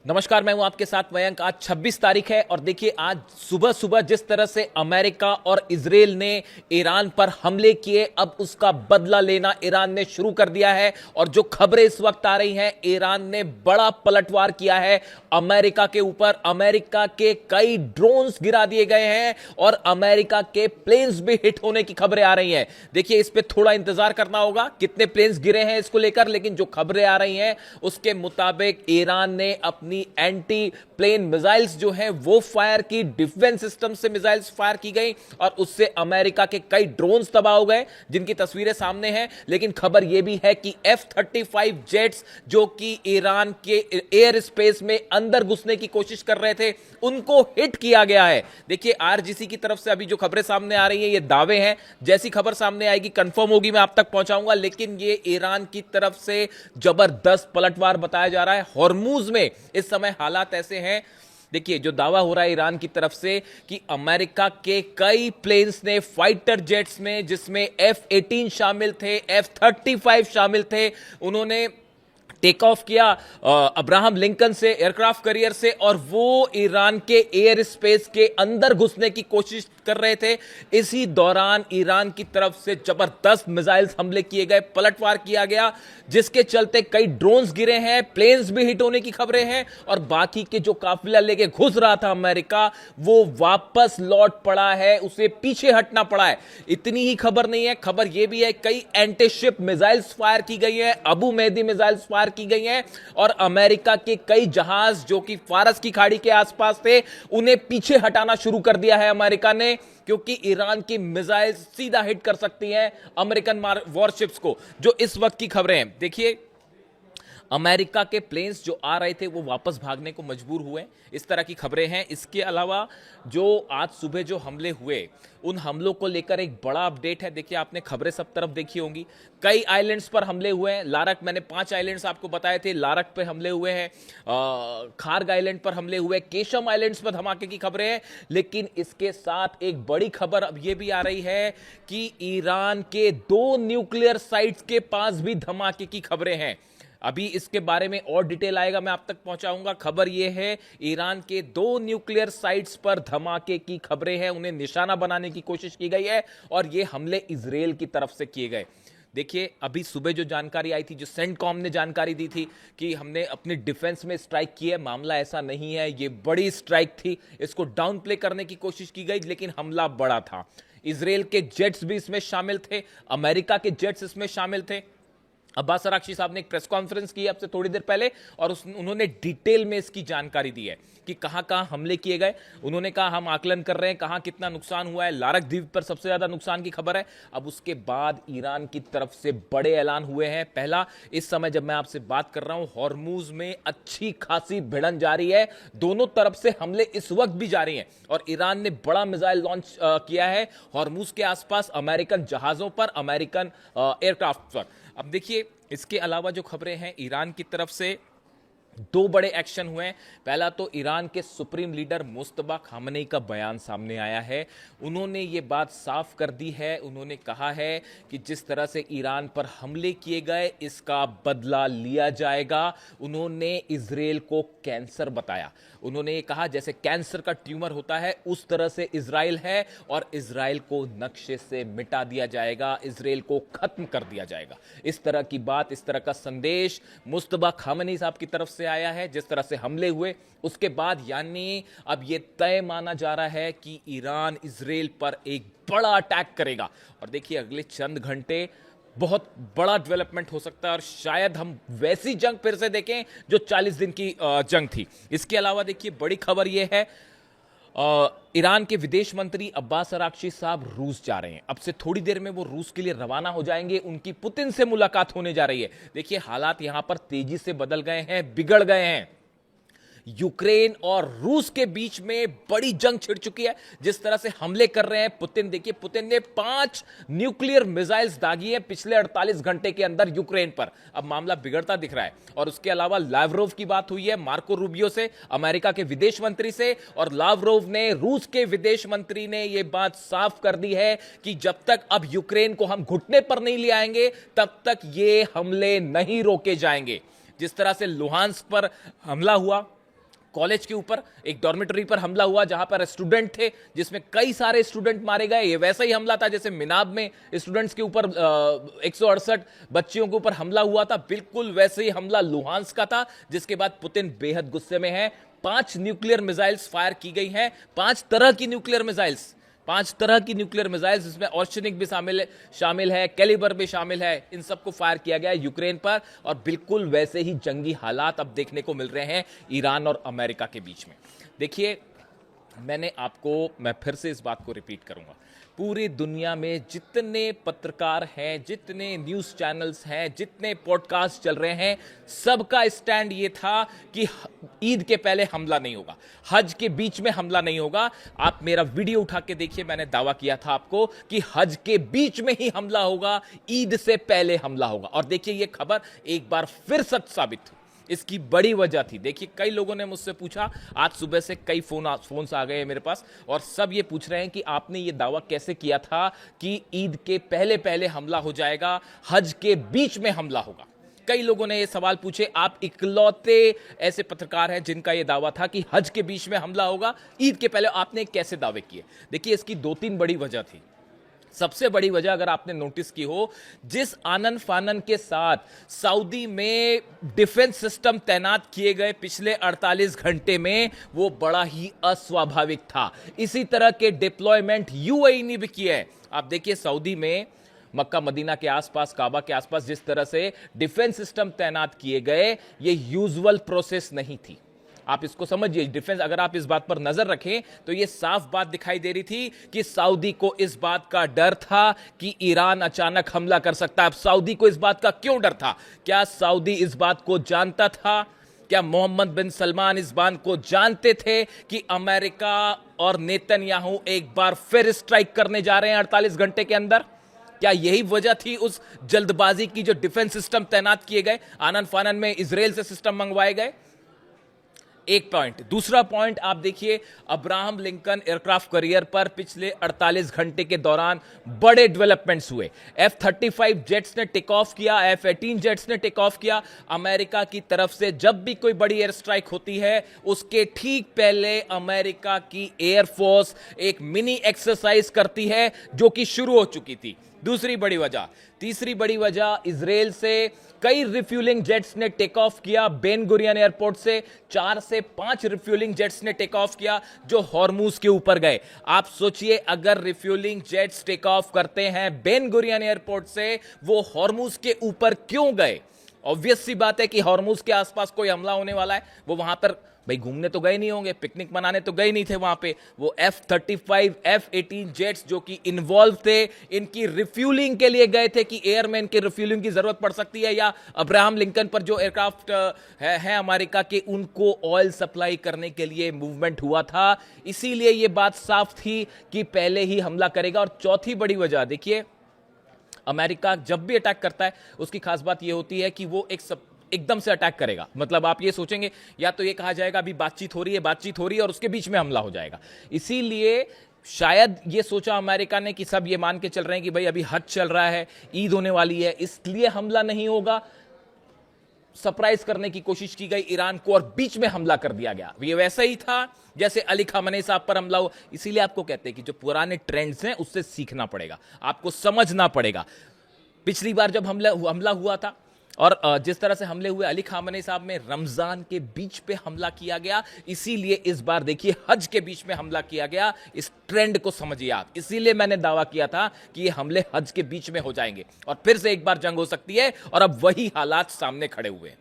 नमस्कार, मैं हूं आपके साथ मयंक। आज 26 तारीख है और देखिए आज सुबह सुबह जिस तरह से अमेरिका और इजराइल ने ईरान पर हमले किए, अब उसका बदला लेना ईरान ने शुरू कर दिया है। और जो खबरें इस वक्त आ रही हैं, ईरान ने बड़ा पलटवार किया है अमेरिका के ऊपर। अमेरिका के कई ड्रोन्स गिरा दिए गए हैं और अमेरिका के प्लेन्स भी हिट होने की खबरें आ रही हैं। देखिए इस पे थोड़ा इंतजार करना होगा कितने प्लेन्स गिरे हैं इसको लेकर, लेकिन जो खबरें आ रही हैं उसके मुताबिक ईरान ने अपनी एंटी प्लेन मिसाइल्स जो हैं वो फायर की, डिफेंस सिस्टम से मिसाइल्स फायर की गई और उससे अमेरिका के कई ड्रोन्स तबाह हो गए, जिनकी तस्वीरें सामने हैं। लेकिन खबर यह भी है कि F-35 जेट्स जो कि ईरान के एयर स्पेस में अंदर घुसने की कोशिश कर रहे थे, उनको हिट किया गया है। देखिए आरजीसी की तरफ से अभी जो खबरें सामने आ रही हैं ये दावे हैं, जैसी खबर सामने आएगी कंफर्म होगी मैं आप तक पहुंचाऊंगा। लेकिन ये ईरान की तरफ से जबरदस्त पलटवार बताया जा रहा है। हॉर्मूज में इस समय हालात ऐसे हैं, देखिए जो दावा हो रहा है ईरान की तरफ से कि अमेरिका के कई प्लेन्स ने, फाइटर जेट्स में, जिसमें F-18 शामिल थे, F-35 शामिल थे, उन्होंने टेक ऑफ किया अब्राहम लिंकन से, एयरक्राफ्ट कैरियर से, और वो ईरान के एयर स्पेस के अंदर घुसने की कोशिश कर रहे थे। इसी दौरान ईरान की तरफ से जबरदस्त मिसाइल्स हमले किए गए, पलटवार किया गया, जिसके चलते कई ड्रोन्स गिरे हैं, प्लेन्स भी हिट होने की खबरें हैं और बाकी के जो काफिला लेके घुस रहा था अमेरिका, वो वापस लौट पड़ा है, उसे पीछे हटना पड़ा है। इतनी ही खबर नहीं है, खबर यह भी है कई एंटी शिप मिसाइल्स फायर की गई है, अबू मेहदी मिसाइल्स फायर की गई हैं और अमेरिका के कई जहाज जो कि फारस की खाड़ी के आसपास थे, उन्हें पीछे हटाना शुरू कर दिया है अमेरिका ने, क्योंकि ईरान की मिसाइल सीधा हिट कर सकती हैं अमेरिकन वॉरशिप्स को। जो इस वक्त की खबरें हैं, देखिए अमेरिका के प्लेन्स जो आ रहे थे वो वापस भागने को मजबूर हुए, इस तरह की खबरें हैं। इसके अलावा जो आज सुबह जो हमले हुए, उन हमलों को लेकर एक बड़ा अपडेट है। देखिए आपने खबरें सब तरफ देखी होंगी, कई आइलैंड्स पर हमले हुए हैं। लारक, मैंने 5 आइलैंड्स आपको बताए थे, लारक पे हमले हुए हैं, खार्ग आइलैंड पर हमले हुए, केशम आइलैंड्स पर धमाके की खबरें हैं। लेकिन इसके साथ एक बड़ी खबर अब यह भी आ रही है कि ईरान के 2 न्यूक्लियर साइट्स के पास भी धमाके की खबरें हैं। अभी इसके बारे में और डिटेल आएगा, मैं आप तक पहुंचाऊंगा। खबर यह है ईरान के 2 न्यूक्लियर साइट्स पर धमाके की खबरें हैं, उन्हें निशाना बनाने की कोशिश की गई है और यह हमले इजराइल की तरफ से किए गए। देखिए अभी सुबह जो जानकारी आई थी, जो सेंटकॉम ने जानकारी दी थी कि हमने अपनी डिफेंस में स्ट्राइक की है, मामला ऐसा नहीं है, यह बड़ी स्ट्राइक थी, इसको डाउन प्ले करने की कोशिश की गई, लेकिन हमला बड़ा था। इजराइल के जेट्स भी इसमें शामिल थे, अमेरिका के जेट्स इसमें शामिल थे। अब्बास अराक्ची साहब ने एक प्रेस कॉन्फ्रेंस की अब से थोड़ी देर पहले और उन्होंने डिटेल में इसकी जानकारी दी है कि कहां कहां हमले किए गए। उन्होंने कहा हम आकलन कर रहे हैं कहां कितना नुकसान हुआ है। लारक द्वीप पर सबसे ज्यादा नुकसान की खबर है। अब उसके बाद ईरान की तरफ से बड़े ऐलान हुए हैं। पहला, इस समय जब मैं आपसे बात कर रहा हूं हॉर्मूज में अच्छी खासी भिड़न जारी है, दोनों तरफ से हमले इस वक्त भी जारी हैं और ईरान ने बड़ा मिसाइल लॉन्च किया है हॉर्मूज के आसपास, अमेरिकन जहाजों पर, अमेरिकन एयरक्राफ्ट पर। अब देखिए इसके अलावा जो खबरें हैं, ईरान की तरफ से 2 बड़े एक्शन हुए हैं। पहला तो ईरान के सुप्रीम लीडर मुस्तफा खामनेई का बयान सामने आया है। उन्होंने ये बात साफ कर दी है, उन्होंने कहा है कि जिस तरह से ईरान पर हमले किए गए इसका बदला लिया जाएगा। उन्होंने इजराइल को कैंसर बताया। उन्होंने ये कहा जैसे कैंसर का ट्यूमर होता है उस तरह से इजराइल है और इजराइल को नक्शे से मिटा दिया जाएगा, इजराइल को खत्म कर दिया जाएगा। इस तरह की बात, इस तरह का संदेश मुस्तफा खामनेई साहब की तरफ से आया है। जिस तरह से हमले हुए उसके बाद यानी अब यह तय माना जा रहा है कि ईरान इजराइल पर एक बड़ा अटैक करेगा। और देखिए अगले चंद घंटे बहुत बड़ा डेवलपमेंट हो सकता है और शायद हम वैसी जंग फिर से देखें जो 40 दिन की जंग थी। इसके अलावा देखिए बड़ी खबर यह है, ईरान के विदेश मंत्री अब्बास अराक्ची साहब रूस जा रहे हैं। अब से थोड़ी देर में वो रूस के लिए रवाना हो जाएंगे, उनकी पुतिन से मुलाकात होने जा रही है। देखिए हालात यहां पर तेजी से बदल गए हैं, बिगड़ गए हैं। यूक्रेन और रूस के बीच में बड़ी जंग छिड़ चुकी है। जिस तरह से हमले कर रहे हैं पुतिन, देखिए पुतिन ने 5 न्यूक्लियर मिसाइल्स दागी हैं पिछले 48 घंटे के अंदर यूक्रेन पर। अब मामला बिगड़ता दिख रहा है। और उसके अलावा लावरोव की बात हुई है मार्को रूबियो से, अमेरिका के विदेश मंत्री से, और लावरोव ने, रूस के विदेश मंत्री ने यह बात साफ कर दी है कि जब तक अब यूक्रेन को हम घुटने पर नहीं ले आएंगे तब तक ये हमले नहीं रोके जाएंगे। जिस तरह से लुहांस्क पर हमला हुआ, कॉलेज के ऊपर एक डॉर्मेटरी पर हमला हुआ जहां पर स्टूडेंट थे, जिसमें कई सारे स्टूडेंट मारे गए। ये वैसा ही हमला था जैसे मिनाब में स्टूडेंट्स के ऊपर 168 बच्चियों के ऊपर हमला हुआ था, बिल्कुल वैसे ही हमला लुहांस्क का था, जिसके बाद पुतिन बेहद गुस्से में है। 5 न्यूक्लियर मिसाइल्स फायर की गई हैं, 5 तरह की न्यूक्लियर मिसाइल्स, 5 तरह की न्यूक्लियर मिसाइल्स, जिसमें ऑर्शनिक भी शामिल है, कैलिबर भी शामिल है। इन सबको फायर किया गया है यूक्रेन पर, और बिल्कुल वैसे ही जंगी हालात अब देखने को मिल रहे हैं ईरान और अमेरिका के बीच में। देखिए, मैं फिर से इस बात को रिपीट करूंगा, पूरी दुनिया में जितने पत्रकार हैं, जितने न्यूज़ चैनल्स हैं, जितने पॉडकास्ट चल रहे हैं, सबका स्टैंड ये था कि ईद के पहले हमला नहीं होगा, हज के बीच में हमला नहीं होगा। आप मेरा वीडियो उठा के देखिए, मैंने दावा किया था आपको कि हज के बीच में ही हमला होगा, ईद से पहले हमला होगा। और देखिए, ये खबर एक बार फिर सच साबित हुई। इसकी बड़ी वजह थी, देखिए, कई लोगों ने मुझसे पूछा, आज सुबह से कई फोन्स आ गए मेरे पास, और सब ये पूछ रहे हैं कि आपने ये दावा कैसे किया था कि ईद के पहले पहले हमला हो जाएगा, हज के बीच में हमला होगा। कई लोगों ने ये सवाल पूछे। आप इकलौते ऐसे पत्रकार हैं जिनका ये दावा था कि हज के बीच में हमला होगा, ईद के पहले आपने कैसे दावे किए? देखिए, इसकी 2-3 बड़ी वजह थी। सबसे बड़ी वजह, अगर आपने नोटिस की हो, जिस आनन फानन के साथ सऊदी में डिफेंस सिस्टम तैनात किए गए पिछले 48 घंटे में, वो बड़ा ही अस्वाभाविक था। इसी तरह के डिप्लॉयमेंट यूएई ने भी किए हैं। आप देखिए, सऊदी में मक्का मदीना के आसपास, काबा के आसपास जिस तरह से डिफेंस सिस्टम तैनात किए गए, ये यूजुअल प्रोसेस नहीं थी। आप इसको समझिए, डिफेंस, अगर आप इस बात पर नजर रखें तो यह साफ बात दिखाई दे रही थी कि सऊदी को इस बात का डर था कि ईरान अचानक हमला कर सकता है। अब सऊदी को इस बात का क्यों डर था? क्या सऊदी इस बात को जानता था? क्या मोहम्मद बिन सलमान इस बात को जानते थे कि अमेरिका और नेतन्याहू एक बार फिर स्ट्राइक करने जा रहे हैं 48 घंटे के अंदर? क्या यही वजह थी उस जल्दबाजी की जो डिफेंस सिस्टम तैनात किए गए, आनन फानन में इजराइल से सिस्टम मंगवाए गए? एक पॉइंट। दूसरा पॉइंट आप देखिए, अब्राहम लिंकन एयरक्राफ्ट कैरियर पर पिछले 48 घंटे के दौरान बड़े डेवलपमेंट्स हुए। F-35 जेट्स ने टेक ऑफ किया, F-18 जेट्स ने टेक ऑफ किया। अमेरिका की तरफ से जब भी कोई बड़ी एयर स्ट्राइक होती है, उसके ठीक पहले अमेरिका की एयरफोर्स एक मिनी एक्सरसाइज करती है, जो कि शुरू हो चुकी थी। दूसरी बड़ी वजह। तीसरी बड़ी वजह, इजराइल से कई रिफ्यूलिंग जेट्स ने टेक ऑफ किया। बेन गुरियन एयरपोर्ट से 4 से 5 रिफ्यूलिंग जेट्स ने टेक ऑफ किया, जो हॉर्मूज के ऊपर गए। आप सोचिए, अगर रिफ्यूलिंग जेट्स टेक ऑफ करते हैं बेन गुरियन एयरपोर्ट से, वो हॉर्मूज के ऊपर क्यों गए? ऑब्वियस सी बात है कि हॉर्मूज के आसपास कोई हमला होने वाला है। वो वहां पर भाई घूमने तो गए नहीं होंगे, पिकनिक मनाने तो गए नहीं थे वहां पे। वो F-35 F-18 जेट्स जो कि इन्वॉल्व थे, इनकी रिफ्यूलिंग के लिए गए थे कि एयरमैन की रिफ्यूलिंग की जरूरत पड़ सकती है, या अब्राहम लिंकन पर जो एयरक्राफ्ट है अमेरिका के, उनको ऑयल सप्लाई करने के लिए मूवमेंट हुआ था। इसीलिए यह बात साफ थी कि पहले ही हमला करेगा। और चौथी बड़ी वजह, देखिए, अमेरिका जब भी अटैक करता है, उसकी खास बात यह होती है कि वो एकदम से अटैक करेगा। मतलब आप ये सोचेंगे, या तो ये कहा जाएगा अभी बातचीत हो रही है और उसके बीच में हमला हो जाएगा। इसीलिए शायद ये सोचा अमेरिका ने कि सब ये मान के चल रहे हैं कि भाई अभी हज चल रहा है, ईद होने वाली है, इसलिए हमला नहीं होगा। सरप्राइज करने की कोशिश की गई ईरान को, और बीच में हमला कर दिया गया। ये वैसा ही था जैसे अली खामनेई साहब पर हमला हुआ। इसीलिए आपको कहते हैं कि जो पुराने ट्रेंड्स हैं उससे सीखना पड़ेगा, आपको समझना पड़ेगा। पिछली बार जब हमला हुआ था, और जिस तरह से हमले हुए अली खामनेई साहब में, रमजान के बीच पे हमला किया गया। इसीलिए इस बार देखिए हज के बीच में हमला किया गया। इस ट्रेंड को समझिए आप। इसीलिए मैंने दावा किया था कि ये हमले हज के बीच में हो जाएंगे और फिर से एक बार जंग हो सकती है, और अब वही हालात सामने खड़े हुए हैं।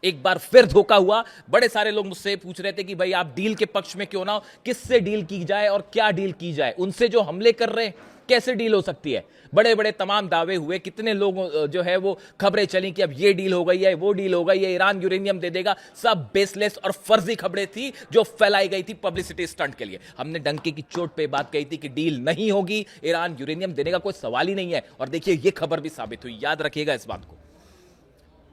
एक बार फिर धोखा हुआ। बड़े सारे लोग मुझसे पूछ रहे थे कि भाई आप डील के पक्ष में क्यों ना हो, किससे डील की जाए और क्या डील की जाए? उनसे जो हमले कर रहे हैं, कैसे डील हो सकती है? बड़े बड़े तमाम दावे हुए, कितने लोग जो है वो खबरें चली कि अब ये डील हो गई है, वो डील हो गई है, ईरान यूरेनियम दे देगा। सब बेसलेस और फर्जी खबरें थी जो फैलाई गई थी पब्लिसिटी स्टंट के लिए। हमने डंके की चोट पे बात कही थी कि डील नहीं होगी, ईरान यूरेनियम देने का कोई सवाल ही नहीं है। और देखिए ये खबर भी साबित हुई। याद रखिएगा इस बात को।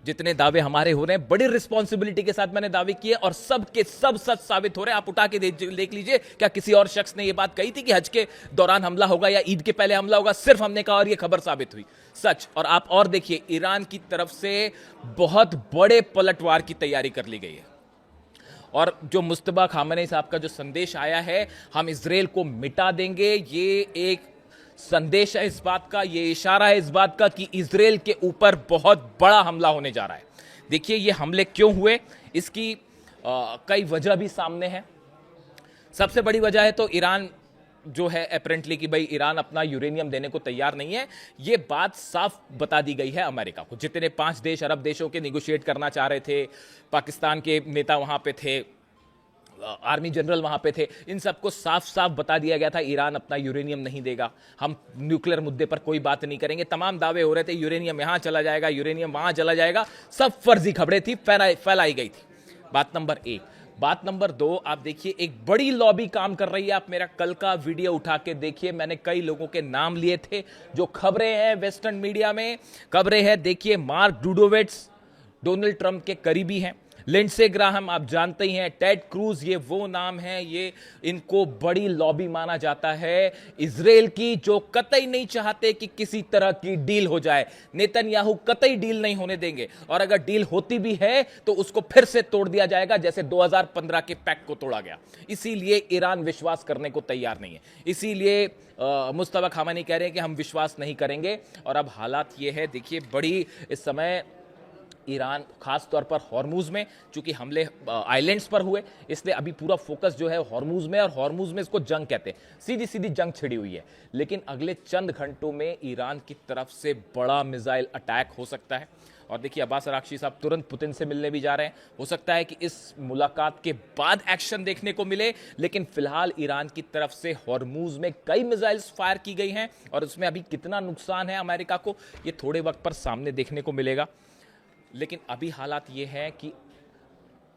जितने दावे हमारे हो रहे हैं, बड़ी रिस्पॉन्सिबिलिटी के साथ मैंने दावे किए, और सब के सब सच साबित हो रहे हैं। आप उठा के देख लीजिए, क्या किसी और शख्स ने यह बात कही थी कि हज के दौरान हमला होगा या ईद के पहले हमला होगा? सिर्फ हमने कहा और यह खबर साबित हुई सच। और आप और देखिए, ईरान की तरफ से बहुत बड़े पलटवार की तैयारी कर ली गई है। और जो मुस्तबा खामनेई साहब का जो संदेश आया है, हम इजराइल को मिटा देंगे, ये एक संदेश है इस बात का, ये इशारा है इस बात का कि इजराइल के ऊपर बहुत बड़ा हमला होने जा रहा है। देखिए ये हमले क्यों हुए, इसकी कई वजह भी सामने है। सबसे बड़ी वजह है तो ईरान जो है अपेरेंटली कि भाई ईरान अपना यूरेनियम देने को तैयार नहीं है। ये बात साफ बता दी गई है अमेरिका को। जितने 5 देश अरब देशों के निगोशिएट करना चाह रहे थे, पाकिस्तान के नेता वहां पे थे, आर्मी जनरल वहां पे थे, इन सबको साफ साफ बता दिया गया था ईरान अपना यूरेनियम नहीं देगा, हम न्यूक्लियर मुद्दे पर कोई बात नहीं करेंगे। तमाम दावे हो रहे थे यूरेनियम यहां चला जाएगा, यूरेनियम वहां चला जाएगा, सब फर्जी खबरें थी, फैलाई गई थी। बात नंबर 1। बात नंबर 2, आप देखिए एक बड़ी लॉबी काम कर रही है। आप मेरा कल का वीडियो उठा के देखिए, मैंने कई लोगों के नाम लिए थे जो खबरें हैं वेस्टर्न मीडिया में, खबरें हैं। देखिए मार्क डूडोविट्स डोनाल्ड ट्रंप के करीबी हैं, लिंडसे ग्राहम आप जानते ही हैं, टेड क्रूज, ये वो नाम है, ये इनको बड़ी लॉबी माना जाता है इजराइल की, जो कतई नहीं चाहते कि किसी तरह की डील हो जाए। नेतन्याहू कतई डील नहीं होने देंगे, और अगर डील होती भी है तो उसको फिर से तोड़ दिया जाएगा जैसे 2015 के पैक्ट को तोड़ा गया। इसीलिए ईरान विश्वास करने को तैयार नहीं है। इसीलिए मुस्तफा खामेनी कह रहे हैं कि हम विश्वास नहीं करेंगे। और अब हालात ये है, देखिए बड़ी इस समय ईरान खास तौर पर हॉर्मुज में, चूंकि हमले आइलैंड्स पर हुए, इसलिए अभी पूरा फोकस जो है हॉर्मुज में, और हॉर्मुज में इसको जंग कहते हैं, सीधी सीधी जंग छिड़ी हुई है। लेकिन अगले चंद घंटों में ईरान की तरफ से बड़ा मिसाइल अटैक हो सकता है। और देखिए अब्बास अराक्ची साहब तुरंत पुतिन से मिलने भी जा रहे हैं। हो सकता है कि इस मुलाकात के बाद एक्शन देखने को मिले, लेकिन फिलहाल ईरान की तरफ से हॉर्मुज में कई मिसाइल्स फायर की गई हैं, और उसमें अभी कितना नुकसान है अमेरिका को, ये थोड़े वक्त पर सामने देखने को मिलेगा। लेकिन अभी हालात ये है कि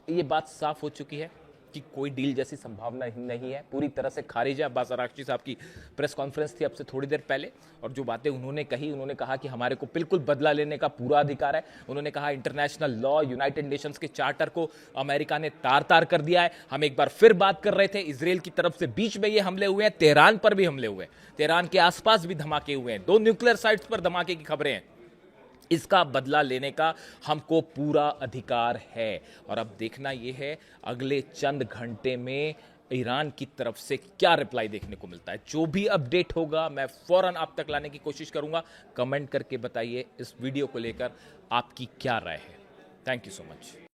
ये बात साफ हो चुकी है कि कोई डील जैसी संभावना नहीं है, पूरी तरह से खारिज है। अब्बास अराक्ची साहब की प्रेस कॉन्फ्रेंस थी अब से थोड़ी देर पहले, और जो बातें उन्होंने कही, उन्होंने कहा कि हमारे को बिल्कुल बदला लेने का पूरा अधिकार है। उन्होंने कहा इंटरनेशनल लॉ, यूनाइटेड नेशंस के चार्टर को अमेरिका ने तार तार कर दिया है। हम एक बार फिर बात कर रहे थे, इजराइल की तरफ से बीच में ये हमले हुए हैं, तेहरान पर भी हमले हुए हैं, तेहरान के आसपास भी धमाके हुए हैं, 2 न्यूक्लियर साइट्स पर धमाके की खबरें हैं। इसका बदला लेने का हमको पूरा अधिकार है। और अब देखना यह है अगले चंद घंटे में ईरान की तरफ से क्या रिप्लाई देखने को मिलता है। जो भी अपडेट होगा मैं फौरन आप तक लाने की कोशिश करूंगा। कमेंट करके बताइए इस वीडियो को लेकर आपकी क्या राय है। Thank you so much.